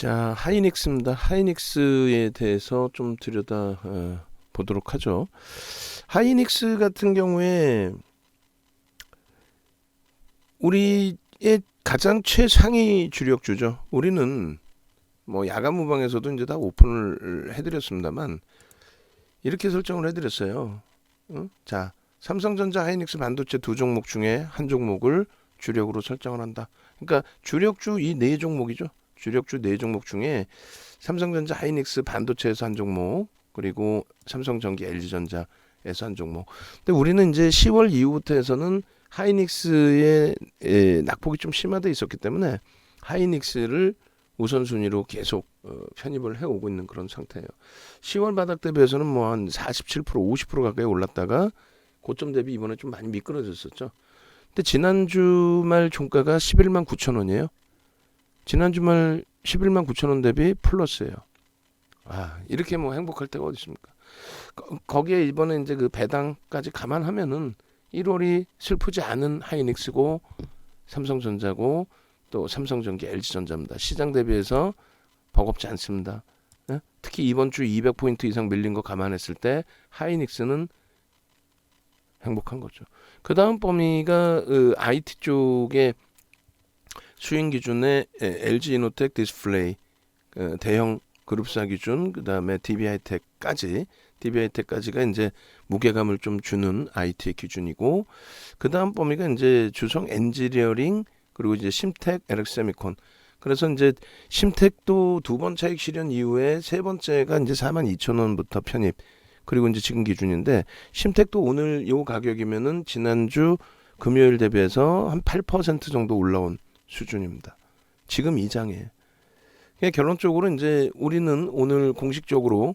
자, 하이닉스입니다. 하이닉스에 대해서 좀 들여다 보도록 하죠. 하이닉스 같은 경우에 우리의 가장 최상위 주력주죠. 우리는 뭐 야간 무방에서도 이제 다 오픈을 해드렸습니다만 이렇게 설정을 해드렸어요. 자, 삼성전자, 하이닉스 반도체 두 종목 중에 한 종목을 주력으로 설정을 한다. 그러니까 주력주 이 네 종목이죠. 주력주 네 종목 중에 삼성전자, 하이닉스 반도체에서 한 종목, 그리고 삼성전기, LG전자에서 한 종목. 근데 우리는 이제 10월 이후부터 해서는 하이닉스의 낙폭이 좀 심화돼 있었기 때문에 하이닉스를 우선순위로 계속 편입을 해오고 있는 그런 상태예요. 10월 바닥 대비해서는 뭐 한 47%, 50% 가까이 올랐다가 고점 대비 이번에 좀 많이 미끄러졌었죠. 근데 지난주 말 종가가 11만 9천 원이에요. 지난주 말 11만 9천 원 대비 플러스예요. 아, 이렇게 뭐 행복할 때가 어디 있습니까? 거기에 이번에 이제 그 배당까지 감안하면은 1월이 슬프지 않은 하이닉스고 삼성전자고 또 삼성전기, LG전자입니다. 시장 대비해서 버겁지 않습니다. 네? 특히 이번 주 200포인트 이상 밀린 거 감안했을 때 하이닉스는 행복한 거죠. 그 다음 범위가 IT 쪽에 수익 기준에 LG 이노텍 디스플레이 대형 그룹사 기준, 그 다음에 DB하이텍까지가 이제 무게감을 좀 주는 IT의 기준이고, 그 다음 범위가 이제 주성 엔지니어링, 그리고 이제 심텍, LX세미콘. 그래서 이제 심텍도 두 번 차익 실현 이후에 세 번째가 이제 42,000원부터 편입. 그리고 이제 지금 기준인데, 심텍도 오늘 요 가격이면은 지난주 금요일 대비해서 한 8% 정도 올라온 수준입니다. 지금 이 장이에요. 결론적으로 이제 우리는 오늘 공식적으로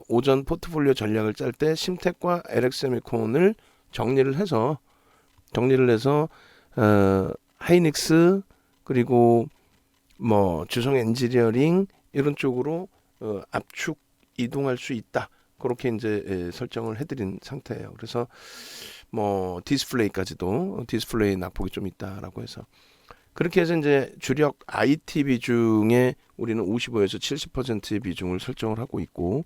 오전 포트폴리오 전략을 짤 때 심텍과 LX세미콘을 정리를 해서 하이닉스, 그리고 뭐 주성 엔지니어링 이런 쪽으로 압축 이동할 수 있다. 그렇게 이제 설정을 해드린 상태예요. 그래서 뭐 디스플레이 낙폭이 좀 있다라고 해서, 그렇게 해서 이제 주력 IT 비중에 우리는 55에서 70%의 비중을 설정을 하고 있고,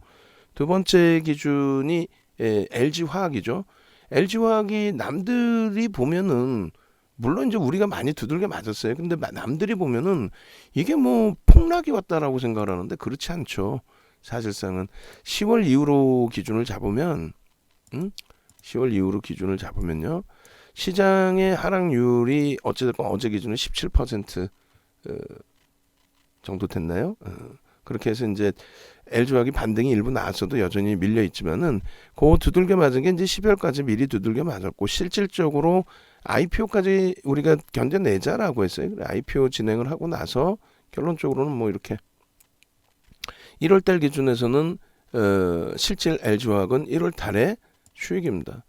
두 번째 기준이 LG 화학이죠. LG 화학이 남들이 보면은 물론 이제 우리가 많이 두들겨 맞았어요. 근데 남들이 보면은 이게 뭐 폭락이 왔다라고 생각을 하는데 그렇지 않죠. 사실상은 10월 이후로 기준을 잡으면 10월 이후로 기준을 잡으면요. 시장의 하락률이 어찌됐건 어제 기준은 17% 정도 됐나요? 그렇게 해서 이제 LG화학이 반등이 일부 나왔어도 여전히 밀려 있지만은 그 두들겨 맞은 게 이제 12월까지 미리 두들겨 맞았고, 실질적으로 IPO까지 우리가 견뎌내자라고 했어요. IPO 진행을 하고 나서 결론적으로는 뭐 이렇게 1월달 기준에서는 실질 LG화학은 1월달에 수익입니다.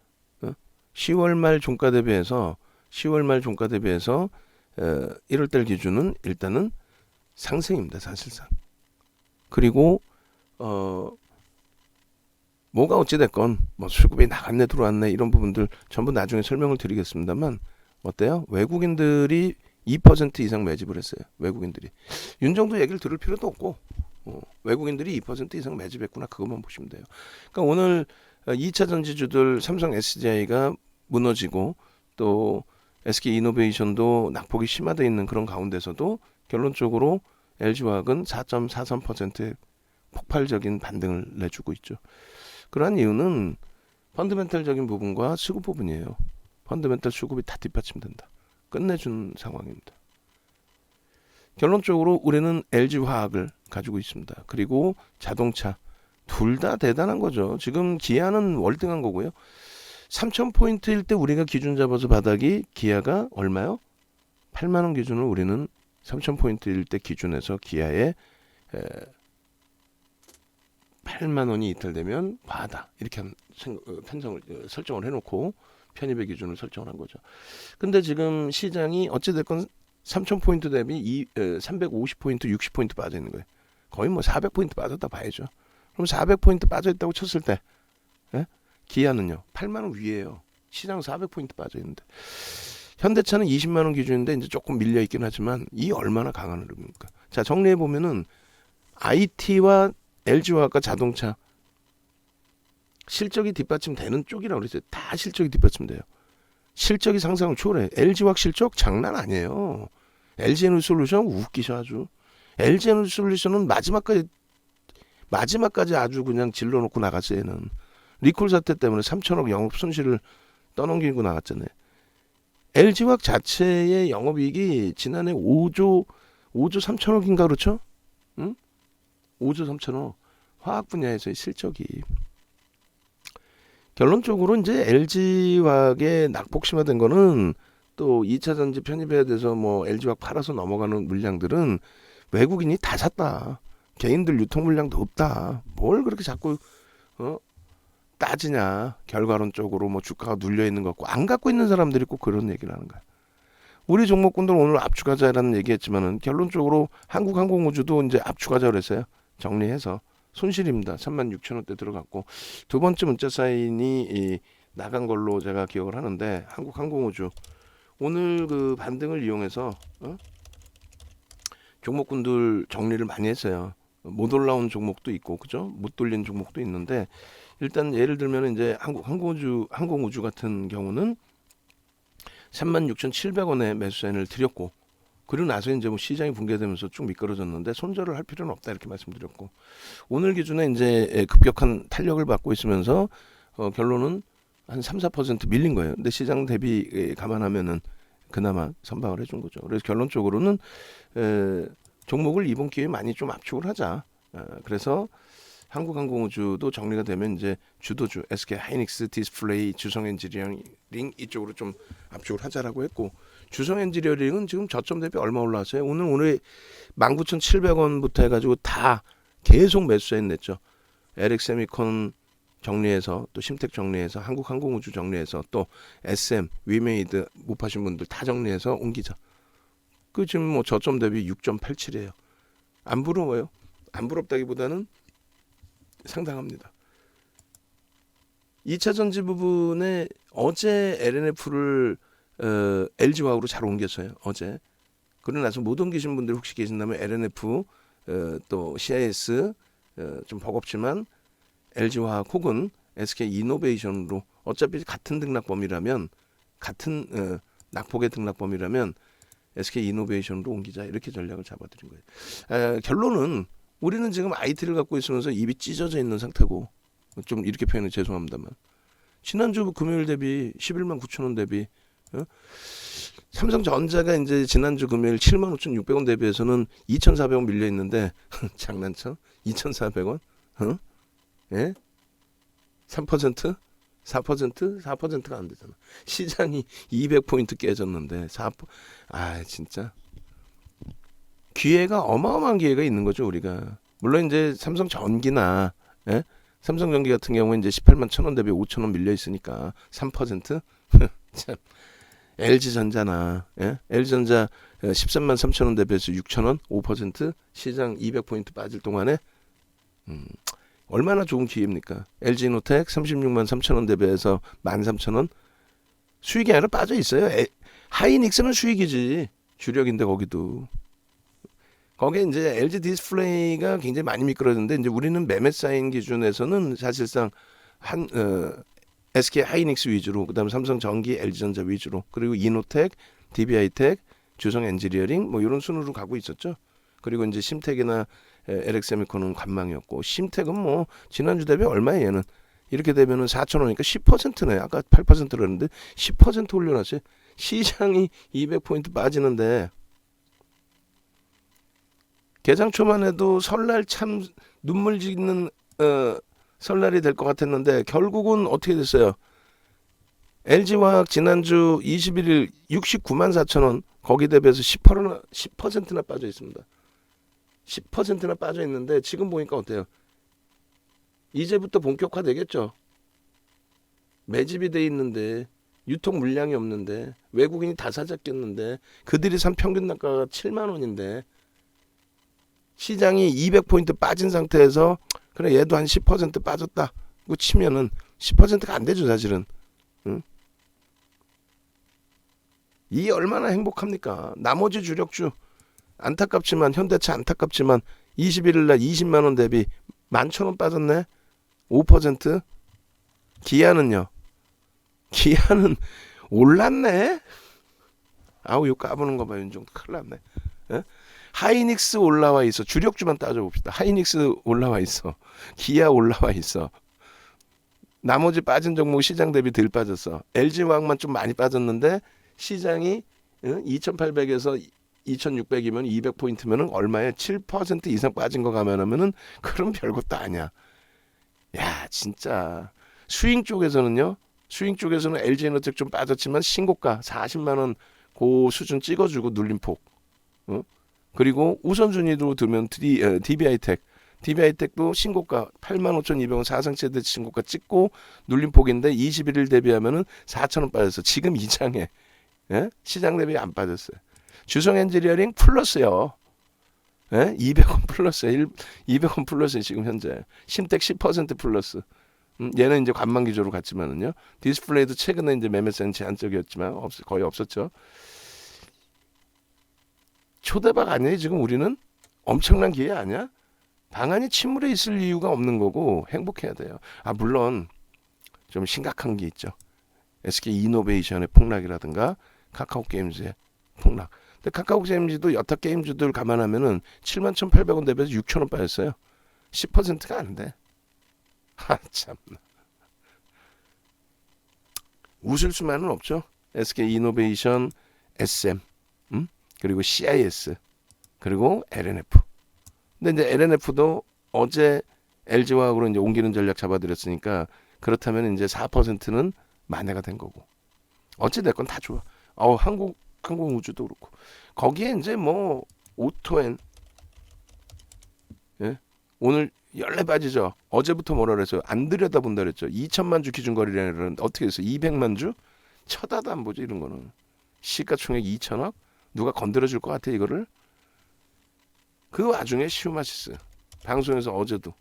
10월 말 종가 대비해서 1월달 기준은 일단은 상승입니다. 사실상. 그리고 뭐가 어찌됐건 뭐 수급이 나갔네 들어왔네 이런 부분들 전부 나중에 설명을 드리겠습니다만, 어때요? 외국인들이 2% 이상 매집을 했어요. 외국인들이. 윤 정도 얘기를 들을 필요도 없고 외국인들이 2% 이상 매집했구나, 그것만 보시면 돼요. 그러니까 오늘 2차 전지주들 삼성 SDI가 무너지고 또 SK이노베이션도 낙폭이 심화되어 있는 그런 가운데서도 결론적으로 LG화학은 4.43%의 폭발적인 반등을 내주고 있죠. 그러한 이유는 펀더멘털적인 부분과 수급 부분이에요. 펀더멘털 수급이 다 뒷받침된다. 끝내준 상황입니다. 결론적으로 우리는 LG화학을 가지고 있습니다. 그리고 자동차 둘 다 대단한 거죠. 지금 기아는 월등한 거고요. 3,000포인트일 때 우리가 기준 잡아서 바닥이 기아가 얼마요? 8만 원 기준을 우리는 3,000포인트일 때 기준에서 기아에 8만 원이 이탈되면 바다 이렇게 편성을 설정을 해놓고 편입의 기준을 설정을 한 거죠. 근데 지금 시장이 어찌됐건 3,000포인트 대비 350포인트, 60포인트 빠져 있는 거예요. 거의 뭐 400포인트 빠졌다 봐야죠. 그럼 400포인트 빠져 있다고 쳤을 때 기아는요 8만 원 위에요. 시장 400포인트 빠져 있는데 현대차는 20만 원 기준인데 이제 조금 밀려 있긴 하지만 이 얼마나 강한 흐름입니까? 자, 정리해 보면은 IT와 LG화학과 자동차 실적이 뒷받침되는 쪽이라고 그랬어요. 다 실적이 뒷받침돼요. 실적이 상상을 초월해. LG화학 실적 장난 아니에요. LG에너지솔루션 웃기셔 아주. LG에너지솔루션은 마지막까지 아주 그냥 질러놓고 나갔어요. 얘는 리콜 사태 때문에 3천억 영업 손실을 떠넘기고 나갔잖아요. LG화학 자체의 영업이익이 지난해 5조 3천억인가 그렇죠? 응? 5조 3천억. 화학 분야에서의 실적이. 결론적으로 이제 LG화학에 낙폭심화된 거는 또 2차 전지 편입해야 돼서 뭐 LG화학 팔아서 넘어가는 물량들은 외국인이 다 샀다. 개인들 유통 물량도 없다. 뭘 그렇게 자꾸 따지냐. 결과론적으로 뭐 주가가 눌려 있는 것 같고 안 갖고 있는 사람들이 꼭 그런 얘기를 하는 거야. 우리 종목군들 오늘 압축하자라는 얘기했지만은 결론적으로 한국항공우주도 이제 압축하자 그랬어요. 정리해서 손실입니다. 36,000원대 들어갔고 두 번째 문자 사인이 나간 걸로 제가 기억을 하는데 한국항공우주 오늘 그 반등을 이용해서 종목군들 정리를 많이 했어요. 못 올라온 종목도 있고 그죠? 못 돌린 종목도 있는데 일단 예를 들면 이제 항공우주 같은 경우는 36,700원에 매수 사인을 드렸고 그리고 나서 이제 뭐 시장이 붕괴되면서 쭉 미끄러졌는데 손절을 할 필요는 없다 이렇게 말씀드렸고 오늘 기준에 이제 급격한 탄력을 받고 있으면서 결론은 한 3-4% 밀린 거예요. 근데 시장 대비 감안하면은 그나마 선방을 해준 거죠. 그래서 결론적으로는 종목을 이번 기회에 많이 좀 압축을 하자. 그래서 한국항공우주도 정리가 되면 이제 주도주 SK 하이닉스, 디스플레이, 주성 엔지니어링 이쪽으로 좀 압축을 하자라고 했고 주성 엔지니어링은 지금 저점 대비 얼마 올라왔어요? 오늘 19,700원부터 해가지고 다 계속 매수세인 냈죠. LX세미콘 정리해서 또 심텍 정리해서 한국항공우주 정리해서 또 SM, 위메이드 못 파신 분들 다 정리해서 옮기자. 그 지금 뭐 저점 대비 6.87이에요. 안 부러워요. 안 부럽다기보다는 상당합니다. 2차 전지 부분에 어제 LNF를 LG화학으로 잘 옮겼어요. 어제. 그러고 나서 못 옮기신 분들 혹시 계신다면 LNF 또 CIS 좀 버겁지만 LG화학 혹은 SK이노베이션으로 어차피 같은 등락범위라면 같은 낙폭의 등락범위라면 SK이노베이션으로 옮기자 이렇게 전략을 잡아드린 거예요. 결론은 우리는 지금 IT를 갖고 있으면서 입이 찢어져 있는 상태고 좀 이렇게 표현해 죄송합니다만 지난주 금요일 대비 11만 9천 원 대비 삼성전자가 이제 지난주 금요일 7만 5,600원 대비해서는 2,400원 밀려 있는데 장난쳐? 2,400원? 예? 3%? 4%? 4%가 안 되잖아. 시장이 200포인트 깨졌는데 진짜 기회가 어마어마한 기회가 있는 거죠 우리가. 물론 이제 삼성전기나 삼성전기 같은 경우는 이제 18만 1,000원 대비 5,000원 밀려 있으니까 3%? 참. LG전자나 LG전자 13만 3,000원 대비해서 6,000원 5% 시장 200포인트 빠질 동안에 얼마나 좋은 기회입니까? LG노텍 36만 3,000원 대비해서 13,000원 수익이 아니라 빠져 있어요. 하이닉스는 수익이지 주력인데 거기도 거기에 이제 LG 디스플레이가 굉장히 많이 미끄러졌는데 이제 우리는 매매 사인 기준에서는 사실상 SK 하이닉스 위주로 그다음에 삼성전기, LG전자 위주로 그리고 이노텍, DB하이텍, 주성 엔지니어링 뭐 이런 순으로 가고 있었죠. 그리고 이제 심텍이나 LX세미콘은 관망이었고 심텍은 뭐 지난주 대비 얼마예요 얘는 이렇게 되면은 4,000원이니까 10%네. 아까 8%를 했는데 10% 올려놨어요. 시장이 200포인트 빠지는데 개장 초만 해도 설날 참 눈물 짓는 설날이 될 것 같았는데 결국은 어떻게 됐어요? LG화학 지난주 21일 69만 4천 원 거기 대비해서 10%나 빠져 있습니다. 10%나 빠져 있는데 지금 보니까 어때요? 이제부터 본격화 되겠죠. 매집이 돼 있는데 유통 물량이 없는데 외국인이 다 사잡겠는데 그들이 산 평균 단가가 7만 원인데 시장이 200포인트 빠진 상태에서 그래 얘도 한 10% 빠졌다 그 치면은 10%가 안 되죠 사실은. 응? 이 얼마나 행복합니까? 나머지 주력주 안타깝지만 현대차 안타깝지만 21일 날 20만 원 대비 11,000원 빠졌네. 5%. 기아는요. 기아는 올랐네. 아우 이거 까부는 거 봐. 윤종 큰일 났네. 에? 하이닉스 올라와 있어. 주력주만 따져봅시다. 하이닉스 올라와 있어. 기아 올라와 있어. 나머지 빠진 종목 시장 대비 덜 빠졌어. LG화학만 좀 많이 빠졌는데 시장이 2,800에서 2,600이면 200포인트면은 얼마에 7% 이상 빠진 거 가면은 그럼 별것도 아니야. 야 진짜 스윙 쪽에서는요. 스윙 쪽에서는 LG에너텍 좀 빠졌지만 신고가 40만 원 그 수준 찍어주고 눌림폭. 그리고 우선순위로 두면 DB하이텍. DB하이텍도 신고가 85,200원 사상 최대 신고가 찍고 눌림폭인데 21일 대비하면은 4,000원 빠졌어. 지금 이 장에 시장 대비 안 빠졌어요. 주성엔지니어링 플러스요. 200원 플러스, 200원 플러스 지금 현재. 심택 10% 플러스. 얘는 이제 관망 기조로 갔지만은요. 디스플레이도 최근에 이제 매매세는 제한적이었지만 거의 없었죠. 초대박 아니에요 지금 우리는? 엄청난 기회 아니야? 방안이 침울해 있을 이유가 없는 거고 행복해야 돼요. 아 물론 좀 심각한 게 있죠. SK 이노베이션의 폭락이라든가 카카오 게임즈의 폭락. 근데 카카오 게임즈도 여타 게임주들 감안하면은 71,800원 대비해서 6,000원 빠졌어요. 10%가 안 돼. 아 참나. 웃을 수만은 없죠. SK 이노베이션, SM, 그리고 CIS, 그리고 LNF. 근데 이제 LNF도 어제 LG화학으로 이제 옮기는 전략 잡아들였으니까 그렇다면 이제 4%는 만회가 된 거고. 어찌 됐건 다 좋아. 항공우주도 그렇고. 거기에 이제 뭐 오토엔 오늘 열내 빠지죠. 어제부터 뭐라 그랬어요? 안 들여다본다 그랬죠. 2천만 주 기준거래량이라는 어떻게 했어요? 200만 주? 쳐다도 안 보죠 이런 거는. 시가총액 2천억? 누가 건드려줄 것 같아 이거를? 그 와중에 시우마시스 방송에서 어제도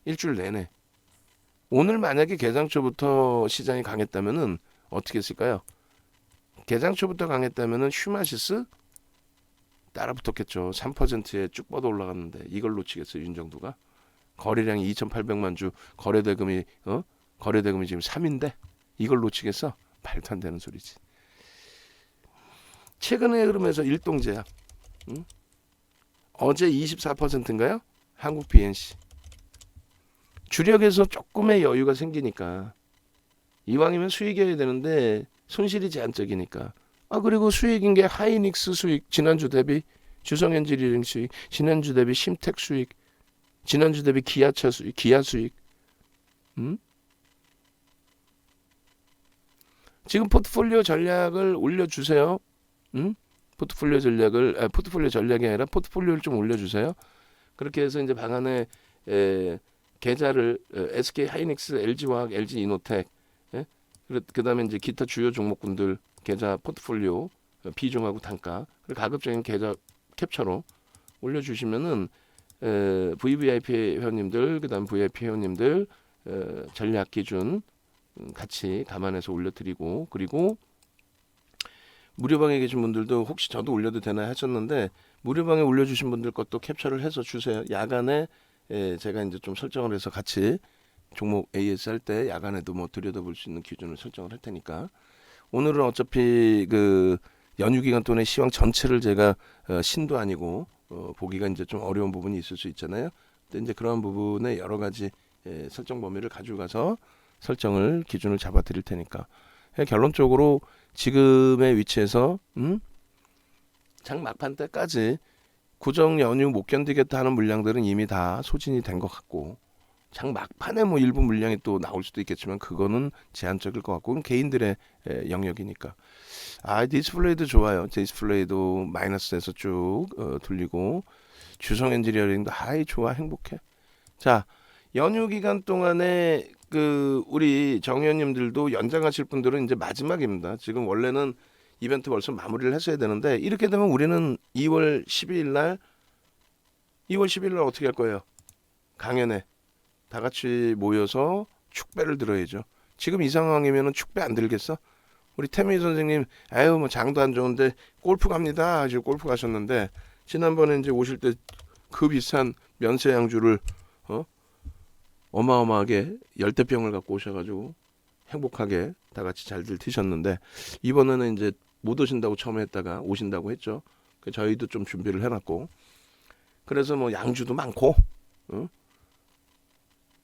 일주일 내내 오늘 만약에 개장초부터 시장이 강했다면은 어떻게 했을까요? 개장초부터 강했다면은 슈마시스 따라붙었겠죠. 3%에 쭉 뻗어 올라갔는데 이걸 놓치겠어요 윤정도가? 거래량이 2,800만 주 거래대금이 지금 3인데 이걸 놓치겠어? 말도 안 되는 소리지. 최근의 흐름에서 일동제약 어제 24%인가요? 한국 BNC 주력에서 조금의 여유가 생기니까 이왕이면 수익이어야 되는데 손실이 제한적이니까 그리고 수익인 게 하이닉스 수익 지난주 대비 주성엔지니어링 수익 지난주 대비 심택 수익 지난주 대비 기아차 수익 기아 수익 지금 포트폴리오 전략을 올려주세요. 포트폴리오 전략이 아니라 포트폴리오를 좀 올려주세요. 그렇게 해서 이제 방안에 계좌를 SK 하이닉스, LG화학, LG 이노텍, 그다음에 이제 기타 주요 종목군들 계좌 포트폴리오 비중하고 단가 그리고 가급적인 계좌 캡처로 올려주시면은 VVIP 회원님들 그다음 VIP 회원님들 전략 기준 같이 감안해서 올려드리고 그리고 무료방에 계신 분들도 혹시 저도 올려도 되나 하셨는데 무료방에 올려주신 분들 것도 캡처를 해서 주세요. 야간에 제가 이제 좀 설정을 해서 같이 종목 AS 할 때 야간에도 뭐 들여다볼 수 있는 기준을 설정을 할 테니까 오늘은 어차피 그 연휴 기간 동안의 시황 전체를 제가 신도 아니고 보기가 이제 좀 어려운 부분이 있을 수 있잖아요. 근데 이제 그런 부분에 여러 가지 설정 범위를 가지고 가서 설정을 기준을 잡아 드릴 테니까 결론적으로 지금의 위치에서 장 막판 때까지 구정 연휴 못 견디겠다 하는 물량들은 이미 다 소진이 된 것 같고 장 막판에 뭐 일부 물량이 또 나올 수도 있겠지만 그거는 제한적일 것 같고 그건 개인들의 영역이니까 디스플레이도 좋아요. 디스플레이도 마이너스에서 쭉 돌리고 주성 엔지니어링도 좋아 행복해. 자 연휴 기간 동안에 그 우리 정의원님들도 연장하실 분들은 이제 마지막입니다. 지금 원래는 이벤트 벌써 마무리를 했어야 되는데 이렇게 되면 우리는 2월 12일 날 어떻게 할 거예요? 강연에 다 같이 모여서 축배를 들어야죠. 지금 이 상황이면은 축배 안 들겠어? 우리 태민이 선생님, 아유 뭐 장도 안 좋은데 골프 갑니다. 아주 골프 가셨는데 지난번에 이제 오실 때 그 비싼 면세 양주를 어마어마하게 열대병을 갖고 오셔가지고 행복하게 다 같이 잘들 드셨는데 이번에는 이제 못 오신다고 처음에 했다가 오신다고 했죠. 저희도 좀 준비를 해놨고 그래서 뭐 양주도 많고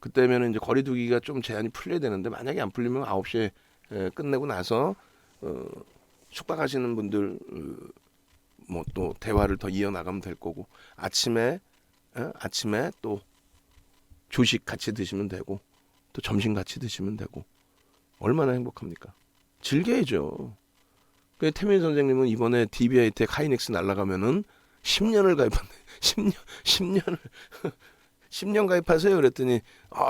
그때면은 이제 거리두기가 좀 제한이 풀려야 되는데 만약에 안 풀리면 9시에 끝내고 나서 숙박하시는 분들 뭐 또 대화를 더 이어나가면 될 거고 아침에 또 조식 같이 드시면 되고 또 점심 같이 드시면 되고 얼마나 행복합니까? 즐겨야죠. 그 태민 선생님은 이번에 DB하이텍 하이닉스 날라가면은 10년을 가입한대. 10년을 10년 가입하세요. 그랬더니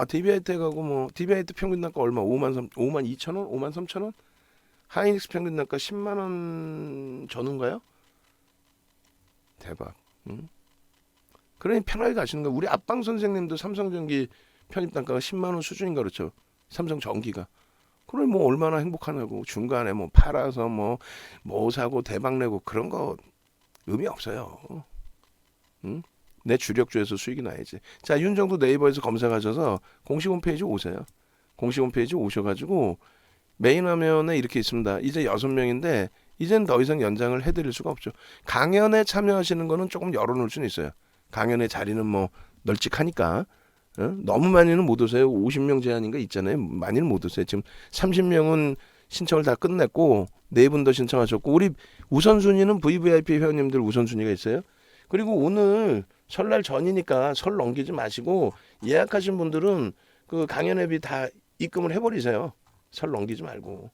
DB하이텍하고 뭐 DB하이텍 평균 단가 얼마? 5만 2천 원? 5만 3천 원? 하이닉스 평균 단가 10만 원 전후인가요? 대박. 응? 그러니 편하게 가시는 거. 우리 앞방 선생님도 삼성전기 편입 단가가 10만 원 수준인가 그렇죠. 삼성전기가. 그럼 뭐 얼마나 행복하냐고. 중간에 뭐 팔아서 뭐 사고 대박 내고 그런 거 의미 없어요. 응? 내 주력주에서 수익이 나야지. 자, 윤정도 네이버에서 검색하셔서 공식 홈페이지 오세요. 공식 홈페이지 오셔가지고 메인 화면에 이렇게 있습니다. 이제 6명인데 이제는 더 이상 연장을 해드릴 수가 없죠. 강연에 참여하시는 거는 조금 열어놓을 수는 있어요. 강연의 자리는 뭐 널찍하니까 너무 많이는 못 오세요. 50명 제한인가 있잖아요. 많이는 못 오세요. 지금 30명은 신청을 다 끝냈고 4분 더 신청하셨고 우리 우선순위는 VVIP 회원님들 우선순위가 있어요. 그리고 오늘 설날 전이니까 설 넘기지 마시고 예약하신 분들은 그 강연 앱이 다 입금을 해버리세요. 설 넘기지 말고.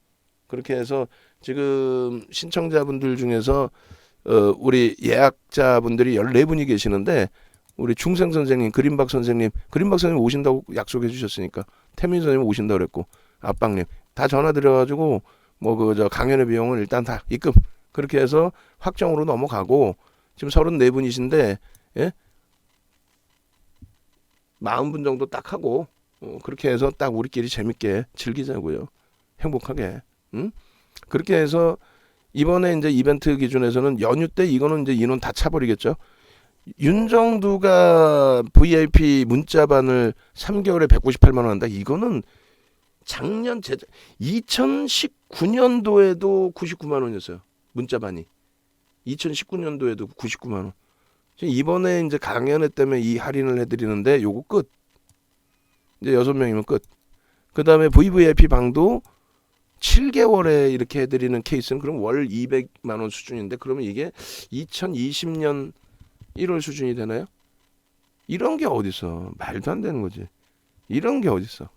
그렇게 해서 지금 신청자분들 중에서 우리 예약자분들이 14분이 계시는데 우리 중생 선생님, 그린박 선생님 오신다고 약속해 주셨으니까 태민 선생님 오신다고 그랬고 앞방님 다 전화 드려가지고 뭐 그 저 강연의 비용을 일단 다 입금 그렇게 해서 확정으로 넘어가고 지금 34분이신데 예? 40분 정도 딱 하고 그렇게 해서 딱 우리끼리 재밌게 즐기자고요. 행복하게. 응? 그렇게 해서 이번에 이제 이벤트 기준에서는 연휴 때 이거는 이제 인원 다 차버리겠죠. 윤정두가 VIP 문자반을 3개월에 198만 원 한다. 이거는 작년 2019년도에도 99만 원이었어요. 문자반이. 2019년도에도 99만 원. 이번에 이제 강연회 때문에 이 할인을 해드리는데 요거 끝. 이제 6명이면 끝. 그 다음에 VVIP 방도 7개월에 이렇게 해드리는 케이스는 그럼 월 200만 원 수준인데 그러면 이게 2020년 1월 수준이 되나요? 이런 게 어딨어. 말도 안 되는 거지. 이런 게 어딨어.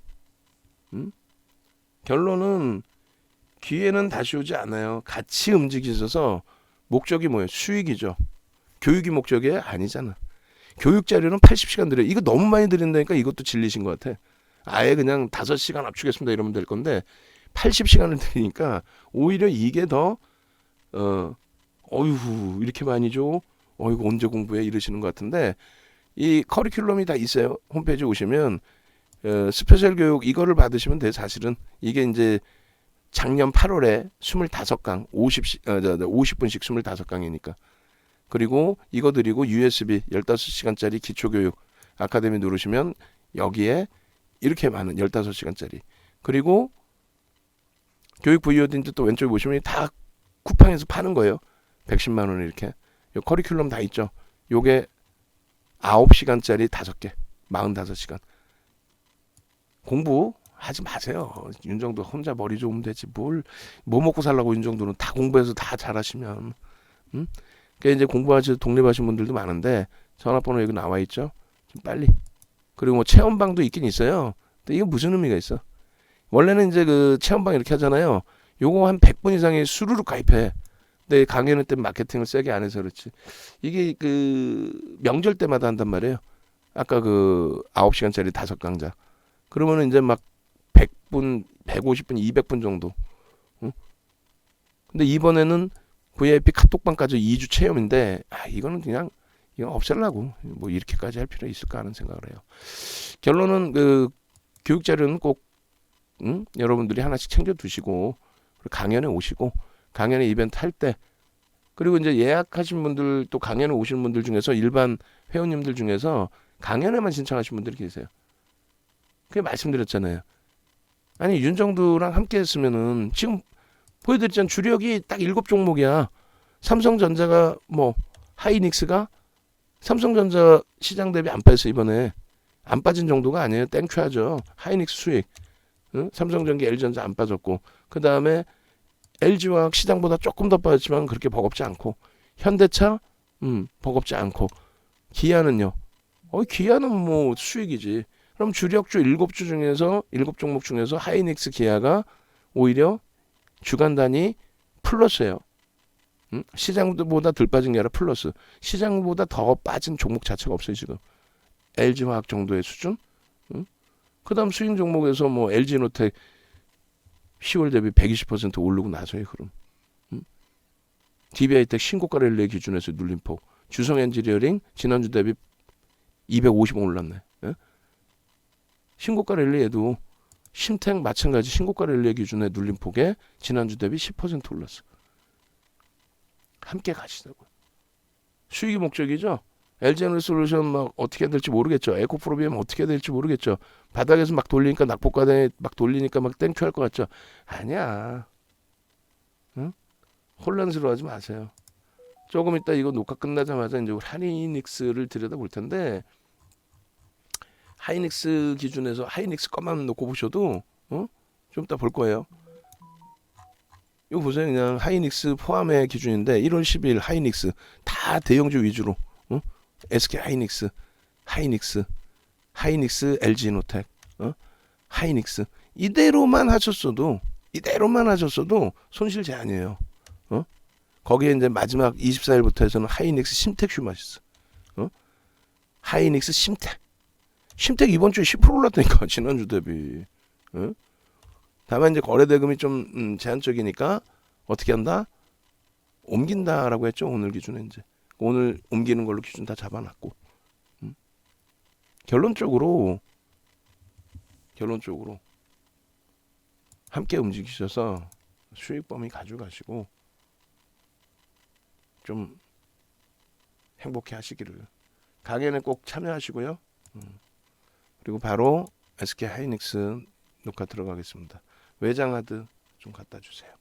응? 결론은 기회는 다시 오지 않아요. 같이 움직이셔서 목적이 뭐예요? 수익이죠. 교육이 목적이 아니잖아. 교육 자료는 80시간 드려요. 이거 너무 많이 드린다니까 이것도 질리신 것 같아. 아예 그냥 5시간 압축했습니다 이러면 될 건데 80시간을 드리니까 오히려 이게 더 어휴 이렇게 많이 줘? 어이구 언제 공부해? 이러시는 것 같은데 이 커리큘럼이 다 있어요. 홈페이지 오시면 스페셜 교육 이거를 받으시면 돼. 사실은 이게 이제 작년 8월에 25강 50분씩 25강이니까 그리고 이거 드리고 USB 15시간짜리 기초교육 아카데미 누르시면 여기에 이렇게 많은 15시간짜리 그리고 교육 VOD인데 또 왼쪽에 보시면 다 쿠팡에서 파는 거예요. 110만 원 이렇게. 요 커리큘럼 다 있죠. 요게 9시간짜리 5개. 45시간. 공부하지 마세요. 윤정도 혼자 머리 좋으면 되지. 뭐 먹고 살라고 윤정도는 다 공부해서 다 잘하시면. 응? 그러니까 이제 공부하셔서 독립하신 분들도 많은데 전화번호 여기 나와 있죠. 좀 빨리. 그리고 뭐 체험방도 있긴 있어요. 근데 이거 무슨 의미가 있어? 원래는 이제 그 체험방 이렇게 하잖아요. 요거 한 100분 이상이 수루룩 가입해. 근데 강연회 때 마케팅을 세게 안 해서 그렇지. 이게 그 명절 때마다 한단 말이에요. 아까 그 9시간짜리 5강좌. 그러면은 이제 막 100분, 150분, 200분 정도. 응? 근데 이번에는 VIP 카톡방까지 2주 체험인데 이거는 그냥 이거 없애려고 뭐 이렇게까지 할 필요 있을까 하는 생각을 해요. 결론은 그 교육 자료는 꼭 여러분들이 하나씩 챙겨 두시고 강연에 오시고 강연에 이벤트 할 때 그리고 이제 예약하신 분들 또 강연에 오시는 분들 중에서 일반 회원님들 중에서 강연에만 신청하신 분들이 계세요. 그게 말씀드렸잖아요. 아니 윤정두랑 함께 했으면은 지금 보여드렸잖아요. 주력이 딱 7종목이야. 삼성전자가 뭐 하이닉스가 삼성전자 시장 대비 안 빠졌어 이번에. 안 빠진 정도가 아니에요. 땡큐하죠. 하이닉스 수익. 응? 삼성전기, LG전자 안 빠졌고 그 다음에 LG화학 시장보다 조금 더 빠졌지만 그렇게 버겁지 않고 현대차 버겁지 않고 기아는요. 기아는 뭐 수익이지. 그럼 주력주 7주 중에서 7종목 중에서 하이닉스 기아가 오히려 주간 단위 플러스예요. 시장보다 덜 빠진 게 아니라 플러스. 시장보다 더 빠진 종목 자체가 없어요 지금. LG화학 정도의 수준. 그 다음 수익 종목에서 뭐 LG노텍 10월 대비 120% 오르고 나서요 그럼. DB하이텍 신고가 랠리 기준에서 눌림폭. 주성엔지니어링 지난주 대비 250원 올랐네. 예? 신고가 랠리에도 심택 마찬가지 신고가 랠리 기준의 눌림폭에 지난주 대비 10% 올랐어. 함께 가시자고요. 수익이 목적이죠. LG에너지솔루션 막 어떻게 될지 모르겠죠. 에코프로비엠 어떻게 될지 모르겠죠. 바닥에서 막 돌리니까 낙폭과대 막 돌리니까 막 땡큐할 것 같죠. 아니야. 응? 혼란스러워하지 마세요. 조금 이따 이거 녹화 끝나자마자 이제 하이닉스를 들여다볼 텐데 하이닉스 기준에서 하이닉스 것만 놓고 보셔도 좀 이따 볼 거예요. 이거 보세요. 그냥 하이닉스 포함의 기준인데 1월 10일 하이닉스 다 대형주 위주로 SK 하이닉스, 하이닉스, LG노텍, 하이닉스 이대로만 하셨어도 손실 제한이에요. 거기에 이제 마지막 24일부터 해서는 하이닉스 심택 슈마시스, 하이닉스 심택 이번 주에 10% 올랐다니까 지난주 대비. 다만 이제 거래 대금이 좀 제한적이니까 어떻게 한다? 옮긴다라고 했죠 오늘 기준에 이제. 오늘 옮기는 걸로 기준 다 잡아놨고 결론적으로 함께 움직이셔서 수익 범위 가져가시고 좀 행복해 하시기를. 강연에 꼭 참여하시고요. 그리고 바로 SK 하이닉스 녹화 들어가겠습니다. 외장하드 좀 갖다 주세요.